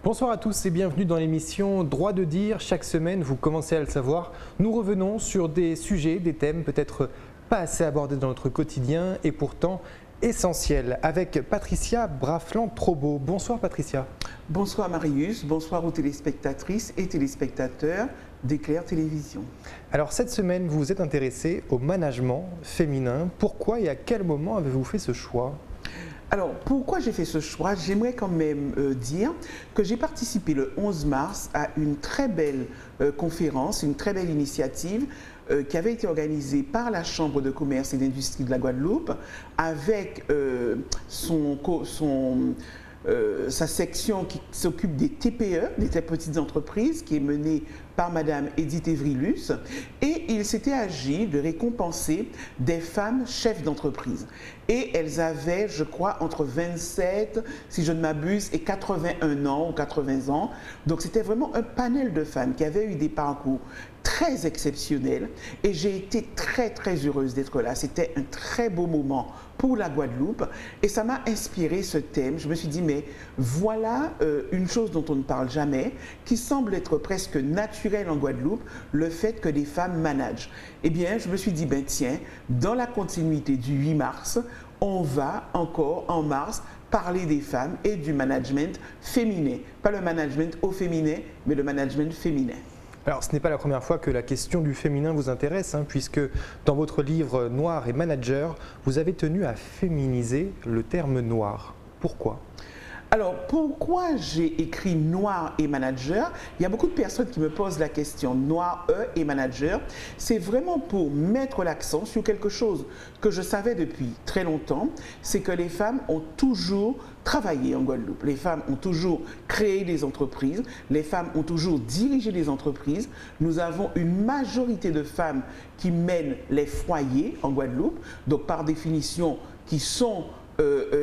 Bonsoir à tous et bienvenue dans l'émission Droit de dire. Chaque semaine, vous commencez à le savoir, nous revenons sur des sujets, des thèmes peut-être pas assez abordés dans notre quotidien et pourtant essentiels. Avec Patricia Brafland-Trobo. Bonsoir Patricia. Bonsoir Marius, bonsoir aux téléspectatrices et téléspectateurs d'Éclair Télévision. Alors cette semaine, vous vous êtes intéressé au management féminin. Pourquoi et à quel moment avez-vous fait ce choix ? Alors, pourquoi j'ai fait ce choix? J'aimerais quand même dire que j'ai participé le 11 mars à une très belle conférence, une très belle initiative qui avait été organisée par la Chambre de commerce et d'industrie de la Guadeloupe avec sa section qui s'occupe des TPE, des très petites entreprises, qui est menée par Madame Edith Evrilus, et il s'était agi de récompenser des femmes chefs d'entreprise. Et elles avaient, je crois, entre 27, si je ne m'abuse, et 81 ans ou 80 ans. Donc c'était vraiment un panel de femmes qui avaient eu des parcours très exceptionnels et j'ai été très heureuse d'être là. C'était un très beau moment pour la Guadeloupe et ça m'a inspiré ce thème. Je me suis dit, mais voilà une chose dont on ne parle jamais, qui semble être presque naturelle en Guadeloupe, le fait que des femmes managent. Eh bien, je me suis dit, ben tiens, dans la continuité du 8 mars, on va encore en mars parler des femmes et du management féminin. Pas le management au féminin, mais le management féminin. Alors, ce n'est pas la première fois que la question du féminin vous intéresse, puisque dans votre livre Noir et Manager, vous avez tenu à féminiser le terme noir. Pourquoi ? Alors, pourquoi j'ai écrit Noir et Manager? Il y a beaucoup de personnes qui me posent la question Noir et Manager. C'est vraiment pour mettre l'accent sur quelque chose que je savais depuis très longtemps, c'est que les femmes ont toujours travaillé en Guadeloupe. Les femmes ont toujours créé des entreprises, les femmes ont toujours dirigé des entreprises. Nous avons une majorité de femmes qui mènent les foyers en Guadeloupe, donc par définition qui sont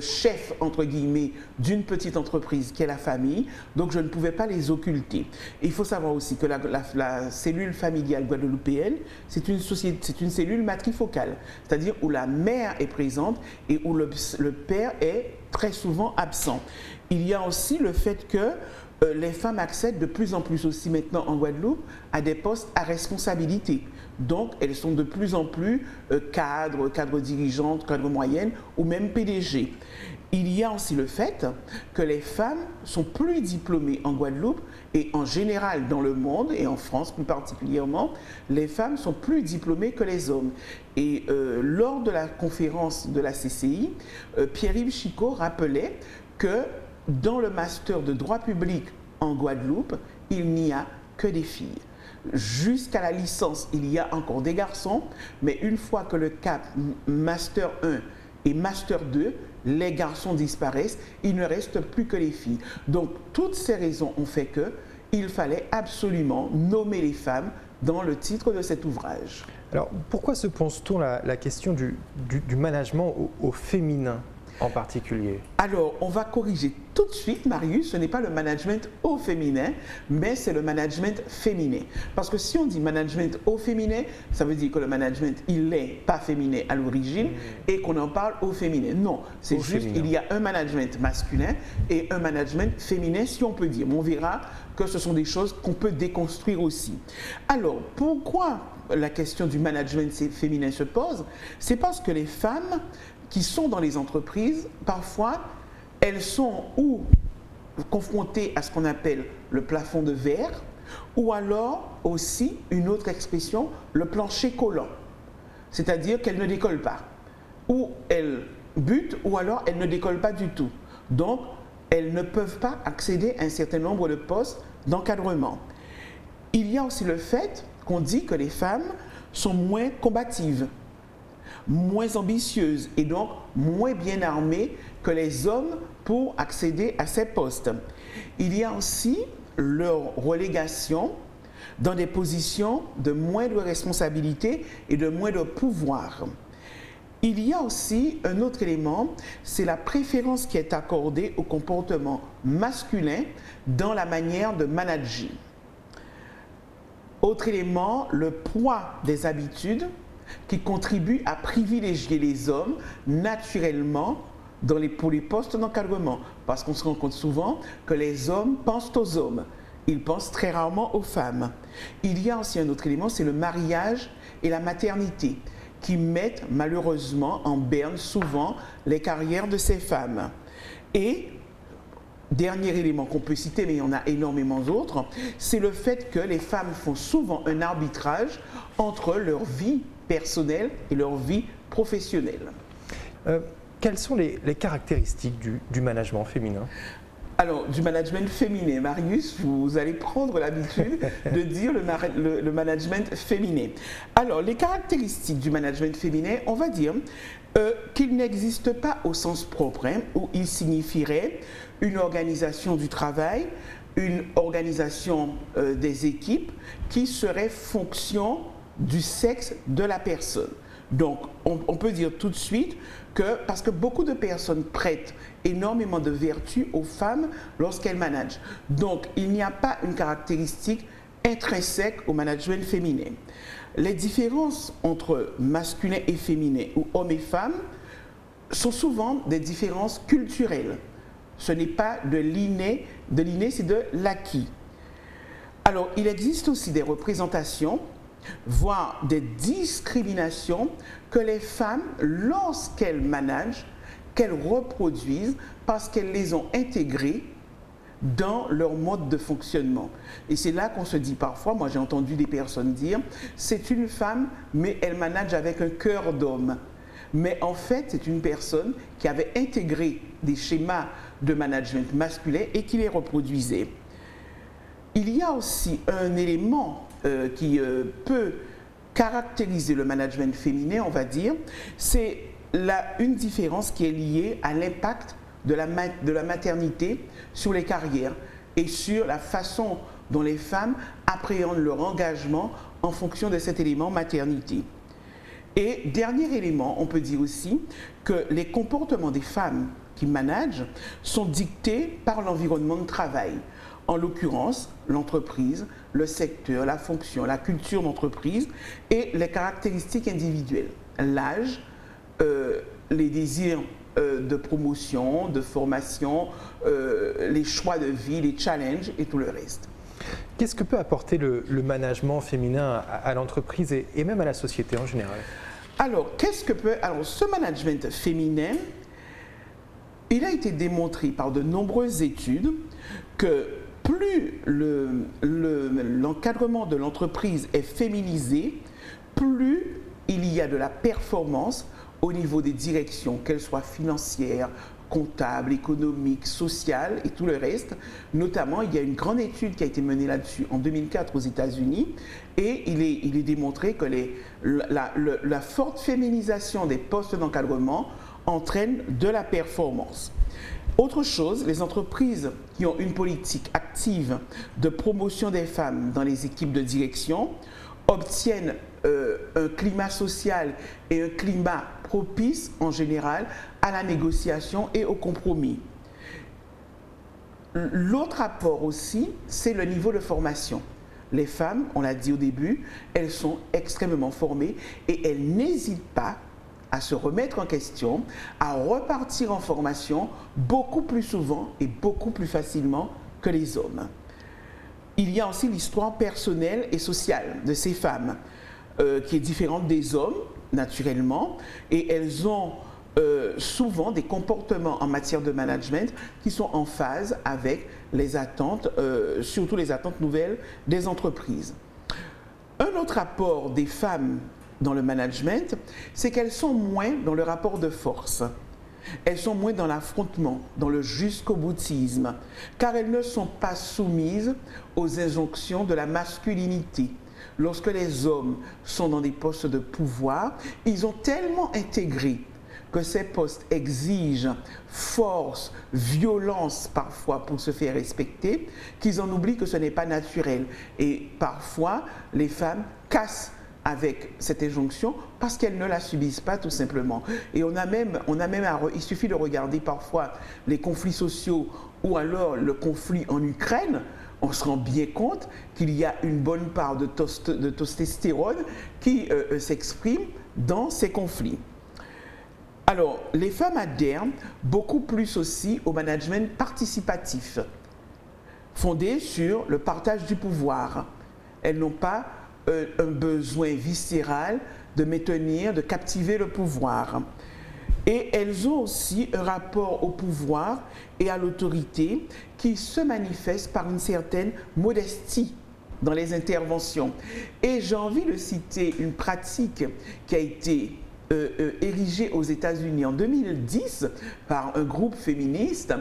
chef, entre guillemets, d'une petite entreprise qu'est la famille, donc je ne pouvais pas les occulter. Et il faut savoir aussi que la cellule familiale guadeloupéenne, c'est une cellule matrifocale, c'est-à-dire où la mère est présente et où le père est très souvent absent. Il y a aussi le fait que les femmes accèdent de plus en plus aussi maintenant en Guadeloupe à des postes à responsabilité. Donc, elles sont de plus en plus cadres dirigeantes, cadres moyennes ou même PDG. Il y a aussi le fait que les femmes sont plus diplômées en Guadeloupe et en général dans le monde et en France plus particulièrement, les femmes sont plus diplômées que les hommes. Et lors de la conférence de la CCI, Pierre-Yves Chicot rappelait que dans le master de droit public en Guadeloupe, il n'y a que des filles. Jusqu'à la licence, il y a encore des garçons, mais une fois que le cap Master 1 et Master 2, les garçons disparaissent, il ne reste plus que les filles. Donc, toutes ces raisons ont fait qu'il fallait absolument nommer les femmes dans le titre de cet ouvrage. Alors, pourquoi se pose-t-on la question du management au féminin en particulier? Alors, on va corriger tout de suite, Marius, ce n'est pas le management au féminin, mais c'est le management féminin. Parce que si on dit management au féminin, ça veut dire que le management, il n'est pas féminin à l'origine et qu'on en parle au féminin. Non, c'est juste qu'il y a un management masculin et un management féminin, si on peut dire. Mais on verra que ce sont des choses qu'on peut déconstruire aussi. Alors, pourquoi la question du management féminin se pose? C'est parce que les femmes qui sont dans les entreprises, parfois, elles sont ou confrontées à ce qu'on appelle le plafond de verre, ou alors aussi, une autre expression, le plancher collant. C'est-à-dire qu'elles ne décollent pas. Ou elles butent, ou alors elles ne décollent pas du tout. Donc, elles ne peuvent pas accéder à un certain nombre de postes d'encadrement. Il y a aussi le fait qu'on dit que les femmes sont moins combatives, moins ambitieuses et donc moins bien armées que les hommes pour accéder à ces postes. Il y a aussi leur relégation dans des positions de moindre responsabilité et de moindre pouvoir. Il y a aussi un autre élément, c'est la préférence qui est accordée au comportement masculin dans la manière de manager. Autre élément, le poids des habitudes qui contribue à privilégier les hommes naturellement pour les postes d'encadrement, parce qu'on se rend compte souvent que les hommes pensent aux hommes, ils pensent très rarement aux femmes. Il y a aussi un autre élément, c'est le mariage et la maternité, qui mettent malheureusement en berne souvent les carrières de ces femmes. Et dernier élément qu'on peut citer, mais il y en a énormément d'autres, c'est le fait que les femmes font souvent un arbitrage entre leur vie personnelle et leur vie professionnelle. Quelles sont les caractéristiques du management féminin ? Alors, du management féminin, Marius, vous allez prendre l'habitude de dire le management féminin. Alors, les caractéristiques du management féminin, on va dire qu'il n'existe pas au sens propre, où il signifierait une organisation du travail, une organisation des équipes qui serait fonction du sexe de la personne. Donc, on peut dire tout de suite que, parce que beaucoup de personnes prêtent énormément de vertus aux femmes lorsqu'elles managent. Donc, il n'y a pas une caractéristique intrinsèque au management féminin. Les différences entre masculin et féminin ou hommes et femmes sont souvent des différences culturelles. Ce n'est pas de l'inné, c'est de l'acquis. Alors, il existe aussi des représentations, voire des discriminations que les femmes, lorsqu'elles managent, qu'elles reproduisent parce qu'elles les ont intégrées dans leur mode de fonctionnement. Et c'est là qu'on se dit parfois, moi j'ai entendu des personnes dire, c'est une femme, mais elle manage avec un cœur d'homme. Mais en fait, c'est une personne qui avait intégré des schémas de management masculin et qui les reproduisait. Il y a aussi un élément qui peut caractériser le management féminin, on va dire, c'est une différence qui est liée à l'impact de la maternité sur les carrières et sur la façon dont les femmes appréhendent leur engagement en fonction de cet élément maternité. Et dernier élément, on peut dire aussi que les comportements des femmes qui managent sont dictés par l'environnement de travail. En l'occurrence, l'entreprise, le secteur, la fonction, la culture d'entreprise et les caractéristiques individuelles, l'âge, les désirs de promotion, de formation, les choix de vie, les challenges et tout le reste. Qu'est-ce que peut apporter le management féminin à l'entreprise et même à la société en général ? Alors, ce management féminin, il a été démontré par de nombreuses études que plus l'encadrement de l'entreprise est féminisé, plus il y a de la performance au niveau des directions, qu'elles soient financières, comptables, économiques, sociales et tout le reste. Notamment, il y a une grande étude qui a été menée là-dessus en 2004 aux États-Unis et il est démontré que la forte féminisation des postes d'encadrement entraîne de la performance. Autre chose, les entreprises qui ont une politique active de promotion des femmes dans les équipes de direction obtiennent un climat social et un climat propice en général à la négociation et au compromis. L'autre apport aussi, c'est le niveau de formation. Les femmes, on l'a dit au début, elles sont extrêmement formées et elles n'hésitent pas à se remettre en question, à repartir en formation beaucoup plus souvent et beaucoup plus facilement que les hommes. Il y a aussi l'histoire personnelle et sociale de ces femmes, qui est différente des hommes, naturellement, et elles ont souvent des comportements en matière de management qui sont en phase avec les attentes, surtout les attentes nouvelles des entreprises. Un autre apport des femmes dans le management, c'est qu'elles sont moins dans le rapport de force. Elles sont moins dans l'affrontement, dans le jusqu'au-boutisme, car elles ne sont pas soumises aux injonctions de la masculinité. Lorsque les hommes sont dans des postes de pouvoir, ils ont tellement intégré que ces postes exigent force, violence parfois pour se faire respecter, qu'ils en oublient que ce n'est pas naturel. Et parfois, les femmes cassent avec cette injonction parce qu'elles ne la subissent pas tout simplement. Et il suffit de regarder parfois les conflits sociaux ou alors le conflit en Ukraine, on se rend bien compte qu'il y a une bonne part de testostérone qui s'exprime dans ces conflits. Alors, les femmes adhèrent beaucoup plus aussi au management participatif, fondé sur le partage du pouvoir. Elles n'ont pas un besoin viscéral de maintenir, de captiver le pouvoir. Et elles ont aussi un rapport au pouvoir et à l'autorité qui se manifeste par une certaine modestie dans les interventions. Et j'ai envie de citer une pratique qui a été érigée aux États-Unis en 2010 par un groupe féministe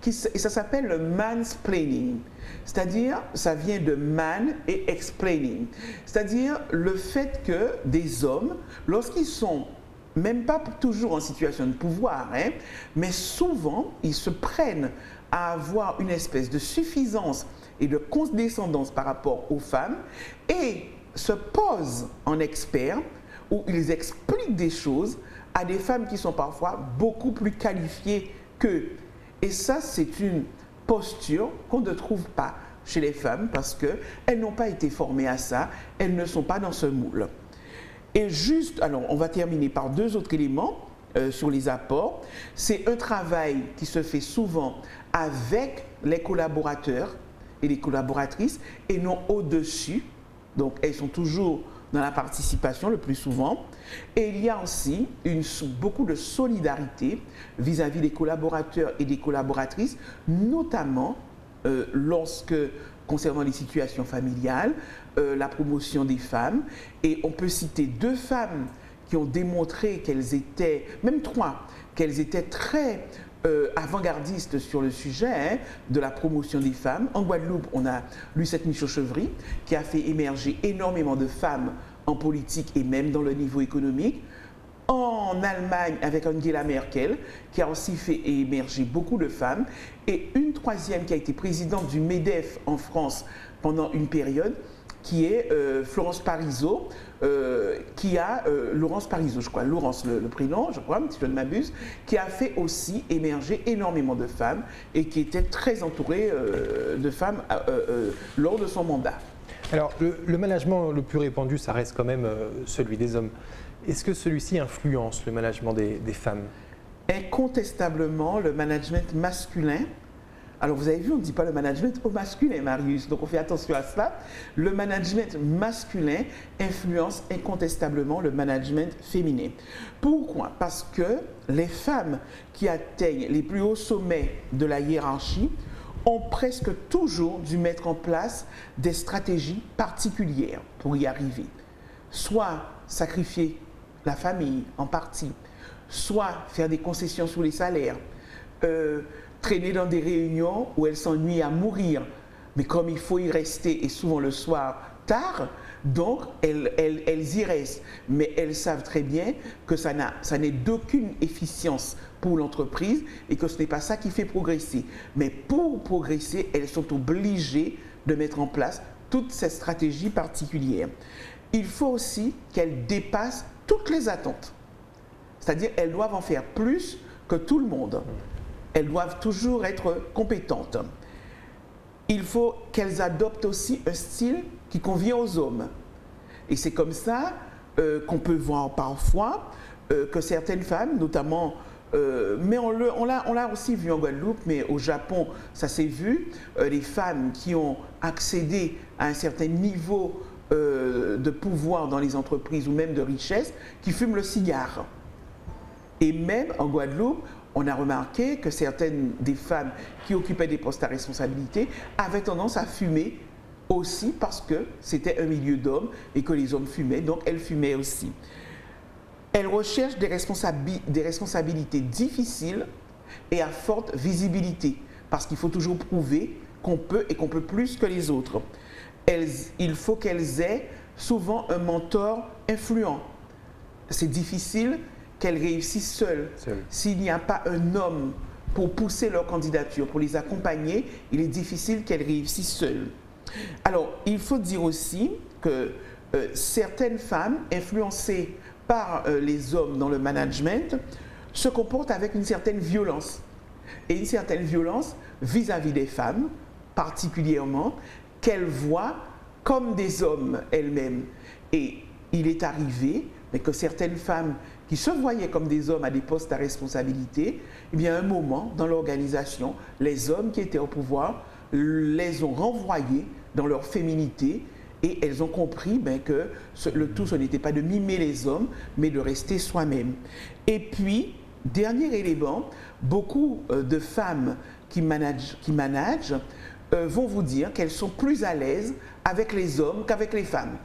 et ça s'appelle le mansplaining. C'est-à-dire, ça vient de man et explaining. C'est-à-dire le fait que des hommes, lorsqu'ils sont même pas toujours en situation de pouvoir, mais souvent ils se prennent à avoir une espèce de suffisance et de condescendance par rapport aux femmes et se posent en experts où ils expliquent des choses à des femmes qui sont parfois beaucoup plus qualifiées qu'eux. Et ça, c'est une posture qu'on ne trouve pas chez les femmes parce qu'elles n'ont pas été formées à ça, elles ne sont pas dans ce moule. Et juste, alors on va terminer par deux autres éléments sur les apports. C'est un travail qui se fait souvent avec les collaborateurs et les collaboratrices et non au-dessus. Donc elles sont toujours dans la participation le plus souvent. Et il y a aussi beaucoup de solidarité vis-à-vis des collaborateurs et des collaboratrices, notamment concernant les situations familiales, la promotion des femmes. Et on peut citer deux femmes qui ont démontré qu'elles étaient, même trois, qu'elles étaient très avant-gardistes sur le sujet de la promotion des femmes. En Guadeloupe, on a Lucette Michaud-Chevry qui a fait émerger énormément de femmes en politique et même dans le niveau économique. En Allemagne, avec Angela Merkel, qui a aussi fait émerger beaucoup de femmes. Et une troisième qui a été présidente du MEDEF en France pendant une période, qui est Florence Parisot, Laurence Parisot, je crois, Laurence le prénom, je crois, si je ne m'abuse, qui a fait aussi émerger énormément de femmes et qui était très entourée de femmes lors de son mandat. Alors, le management le plus répandu, ça reste quand même celui des hommes. Est-ce que celui-ci influence le management des femmes? Incontestablement, le management masculin. Alors, vous avez vu, on ne dit pas le management au masculin, Marius, donc on fait attention à cela. Le management masculin influence incontestablement le management féminin. Pourquoi? Parce que les femmes qui atteignent les plus hauts sommets de la hiérarchie ont presque toujours dû mettre en place des stratégies particulières pour y arriver. Soit sacrifier la famille en partie, soit faire des concessions sur les salaires, traîner dans des réunions où elles s'ennuient à mourir, mais comme il faut y rester et souvent le soir tard, donc elles y restent. Mais elles savent très bien que ça n'est d'aucune efficience pour l'entreprise et que ce n'est pas ça qui fait progresser. Mais pour progresser, elles sont obligées de mettre en place toutes ces stratégies particulières. Il faut aussi qu'elles dépassent toutes les attentes. C'est-à-dire qu'elles doivent en faire plus que tout le monde. Elles doivent toujours être compétentes. Il faut qu'elles adoptent aussi un style qui convient aux hommes. Et c'est comme ça qu'on peut voir parfois que certaines femmes, notamment, mais on l'a aussi vu en Guadeloupe, mais au Japon, ça s'est vu, les femmes qui ont accédé à un certain niveau de pouvoir dans les entreprises ou même de richesse, qui fument le cigare. Et même en Guadeloupe, on a remarqué que certaines des femmes qui occupaient des postes à responsabilité avaient tendance à fumer aussi parce que c'était un milieu d'hommes et que les hommes fumaient, donc elles fumaient aussi. Elles recherchent des responsabilités difficiles et à forte visibilité parce qu'il faut toujours prouver qu'on peut et qu'on peut plus que les autres. Il faut qu'elles aient souvent un mentor influent. C'est difficile qu'elles réussissent seules. S'il n'y a pas un homme pour pousser leur candidature, pour les accompagner, il est difficile qu'elles réussissent seules. Alors, il faut dire aussi que certaines femmes influencées par les hommes dans le management se comportent avec une certaine violence. Et une certaine violence vis-à-vis des femmes, particulièrement, qu'elles voient comme des hommes elles-mêmes. Et il est arrivé que certaines femmes qui se voyaient comme des hommes à des postes à responsabilité, eh bien, à un moment, dans l'organisation, les hommes qui étaient au pouvoir les ont renvoyés dans leur féminité et elles ont compris que le tout, ce n'était pas de mimer les hommes, mais de rester soi-même. Et puis, dernier élément, beaucoup de femmes qui managent vont vous dire qu'elles sont plus à l'aise avec les hommes qu'avec les femmes,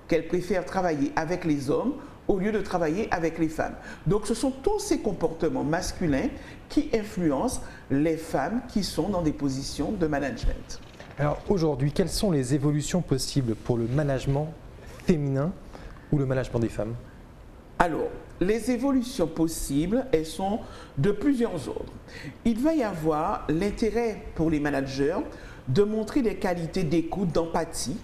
qu'elles préfèrent travailler avec les hommes au lieu de travailler avec les femmes. Donc ce sont tous ces comportements masculins qui influencent les femmes qui sont dans des positions de management. Alors aujourd'hui, quelles sont les évolutions possibles pour le management féminin ou le management des femmes? Alors, les évolutions possibles, elles sont de plusieurs ordres. Il va y avoir l'intérêt pour les managers de montrer des qualités d'écoute, d'empathie,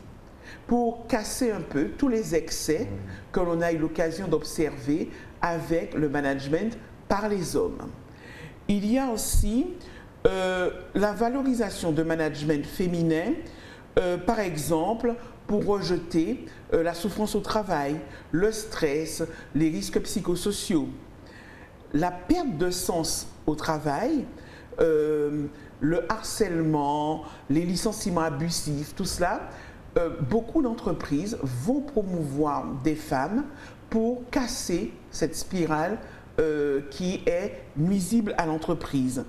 pour casser un peu tous les excès que l'on a eu l'occasion d'observer avec le management par les hommes. Il y a aussi la valorisation de management féminin, par exemple, pour rejeter la souffrance au travail, le stress, les risques psychosociaux. La perte de sens au travail, le harcèlement, les licenciements abusifs, tout cela, beaucoup d'entreprises vont promouvoir des femmes pour casser cette spirale qui est nuisible à l'entreprise.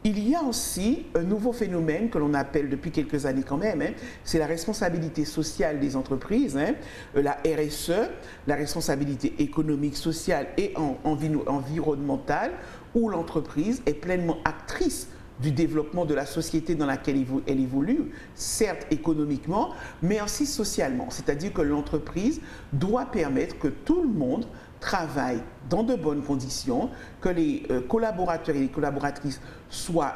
Il y a aussi un nouveau phénomène que l'on appelle depuis quelques années quand même, c'est la responsabilité sociale des entreprises, la RSE, la responsabilité économique, sociale et environnementale, où l'entreprise est pleinement actrice du développement de la société dans laquelle elle évolue, certes économiquement, mais aussi socialement. C'est-à-dire que l'entreprise doit permettre que tout le monde travaille dans de bonnes conditions, que les collaborateurs et les collaboratrices soient,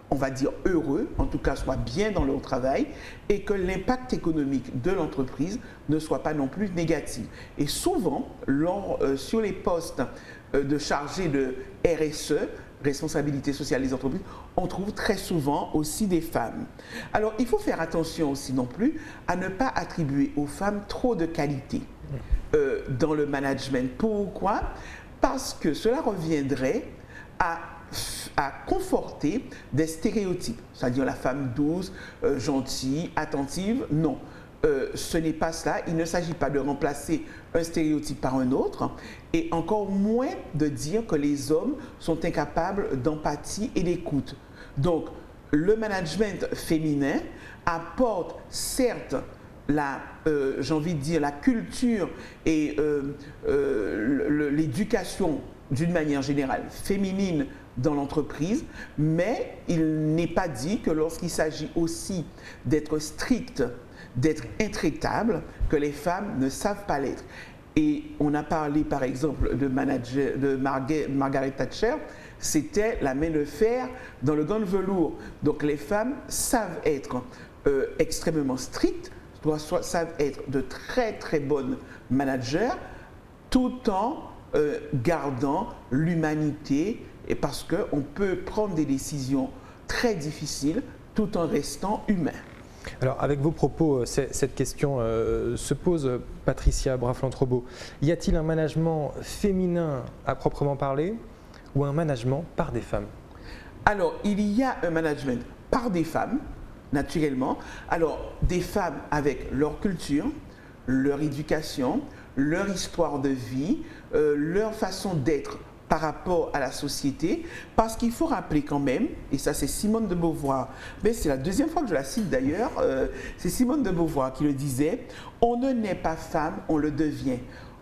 on va dire, heureux, en tout cas soient bien dans leur travail, et que l'impact économique de l'entreprise ne soit pas non plus négatif. Et souvent, sur les postes de chargés de RSE, responsabilité sociale des entreprises, on trouve très souvent aussi des femmes. Alors, il faut faire attention aussi non plus à ne pas attribuer aux femmes trop de qualité dans le management. Pourquoi? Parce que cela reviendrait à conforter des stéréotypes, c'est-à-dire la femme douce, gentille, attentive. Non, ce n'est pas cela. Il ne s'agit pas de remplacer un stéréotype par un autre et encore moins de dire que les hommes sont incapables d'empathie et d'écoute. Donc, le management féminin apporte certes j'ai envie de dire la culture et l'éducation d'une manière générale féminine dans l'entreprise, mais il n'est pas dit que lorsqu'il s'agit aussi d'être strict, d'être intraitable, que les femmes ne savent pas l'être. Et on a parlé par exemple de Margaret Thatcher, c'était la main de fer dans le gant de velours. Donc les femmes savent être extrêmement strictes, savent être de très très bonnes managers, tout en gardant l'humanité, et parce qu'on peut prendre des décisions très difficiles tout en restant humain. Alors, avec vos propos, cette question se pose, Patricia Braflant-Robaud. Y a-t-il un management féminin à proprement parler ou un management par des femmes? Alors, il y a un management par des femmes, naturellement. Alors, des femmes avec leur culture, leur éducation, leur histoire de vie, leur façon d'être par rapport à la société, parce qu'il faut rappeler quand même, et ça c'est Simone de Beauvoir, mais c'est la deuxième fois que je la cite d'ailleurs, c'est Simone de Beauvoir qui le disait, on ne naît pas femme, on le devient.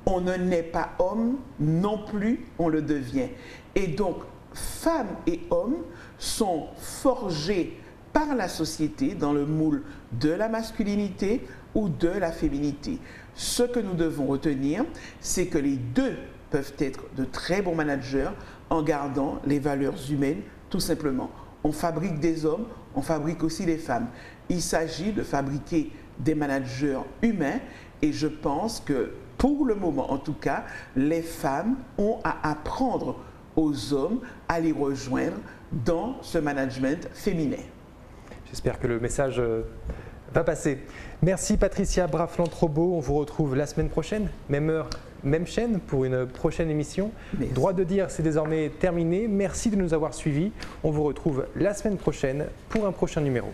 On ne naît pas homme, non plus, on le devient. Et donc, femmes et hommes sont forgés par la société dans le moule de la masculinité ou de la féminité. Ce que nous devons retenir, c'est que les deux peuvent être de très bons managers en gardant les valeurs humaines, tout simplement. On fabrique des hommes, on fabrique aussi des femmes. Il s'agit de fabriquer des managers humains et je pense que, pour le moment en tout cas, les femmes ont à apprendre aux hommes à les rejoindre dans ce management féminin. J'espère que le message va passer. Merci Patricia Braflant-Trobo. On vous retrouve la semaine prochaine, même heure, même chaîne pour une prochaine émission. Merci. Droit de dire, c'est désormais terminé. Merci de nous avoir suivis. On vous retrouve la semaine prochaine pour un prochain numéro.